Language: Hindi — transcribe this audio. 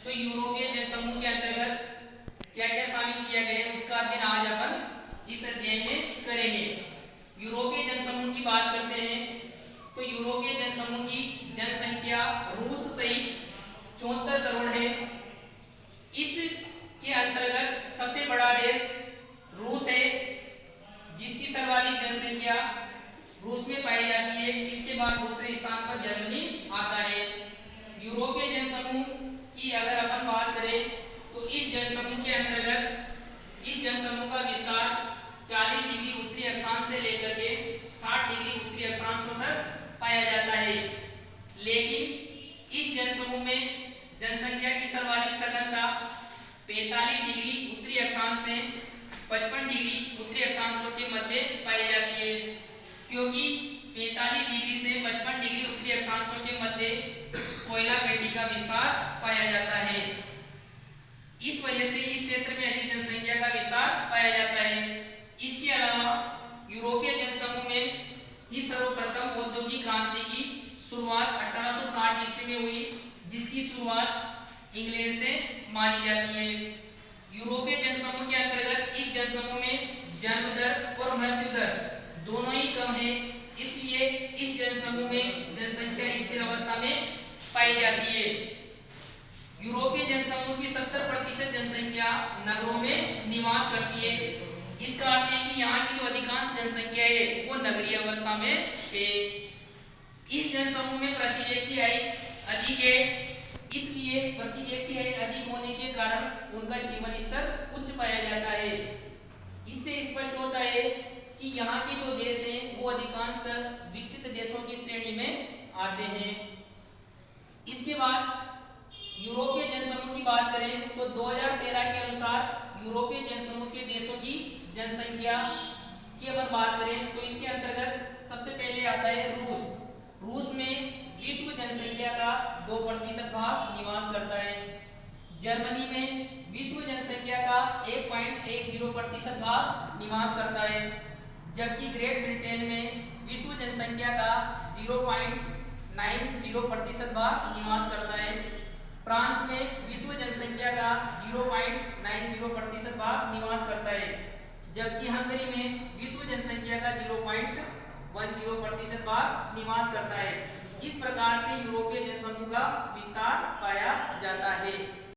तो यूरोपीय जनसमूह के अंतर्गत क्या क्या शामिल किया गया है उसका अध्ययन आज अपन इस अध्याय में करेंगे। यूरोपीय जनसमूह की बात करते हैं तो यूरोपीय जनसमूह की जनसंख्या रूस सहित 74 करोड़ है। इसके अंतर्गत सबसे बड़ा देश रूस है जिसकी सर्वाधिक जनसंख्या रूस में पाई जाती है। इसके बाद दूसरे स्थान पर जर्मनी आता है। यूरोपीय जनसमूह की अगर अपन बात करें तो इस जनसमूह के अंतर्गत इस जनसमूह का विस्तार 40 डिग्री उत्तरी अक्षांश से लेकर के 60 डिग्री उत्तरी अक्षांश तक पाया जाता है। लेकिन इस जनसमूह में जनसंख्या की सर्वाधिक सघनता 45 डिग्री उत्तरी अक्षांश से 55 डिग्री उत्तरी अक्षांशों के मध्य पाई जाती है, क्योंकि 45 डिग्री से 55 डिग्री उत्तरी अक्षांशों के मध्य कोयला पेटी का विस्तार पाया जाता है। इस वजह से इस क्षेत्र में अधिक जनसंख्या का विस्तार पाया जाता है। इसके अलावा यूरोपीय जनसमूह में ही सर्वप्रथम औद्योगिक क्रांति की शुरुआत 1860 ईस्वी में हुई, जिसकी शुरुआत इंग्लैंड से मानी जाती है। यूरोपीय जनसमूह के अंतर्गत इस जनसमूह में जन्म दर और मृत्यु दर दोनों ही कम है, इसलिए इस जनसमूह में जनसंख्या स्थिर अवस्था में पाई जाती है। यूरोपीय जनसमूह की 70% जनसंख्या नगरों में निवास करती है। इसका अर्थ है कि यहाँ की जो अधिकांश जनसंख्या है वो नगरीय अवस्था में है। इस जनसमूह में प्रति व्यक्ति आय अधिक है, इसलिए प्रति व्यक्ति आय अधिक होने के कारण उनका जीवन स्तर उच्च पाया जाता है। इससे स्पष्ट होता है कि यहाँ के जो देश हैं वो अधिकांशतः विकसित देशों की श्रेणी में आते हैं। इसके बाद यूरोपीय जनसमूह की बात करें तो 2013 के अनुसार यूरोपीय जनसमूह के देशों की जनसंख्या की अगर बात करें तो इसके अंतर्गत सबसे पहले आता है रूस। रूस में विश्व जनसंख्या का 2% भाग निवास करता है। जर्मनी में विश्व जनसंख्या का 1.10% भाग निवास करता है, जबकि ग्रेट ब्रिटेन में विश्व जनसंख्या का 0.90% भाग निवास करता है। फ्रांस में विश्व जनसंख्या का 0.90% भाग निवास करता है, जबकि हंगरी में विश्व जनसंख्या का 0.10% भाग निवास करता है। इस प्रकार से यूरोपीय जनसमूह का विस्तार पाया जाता है।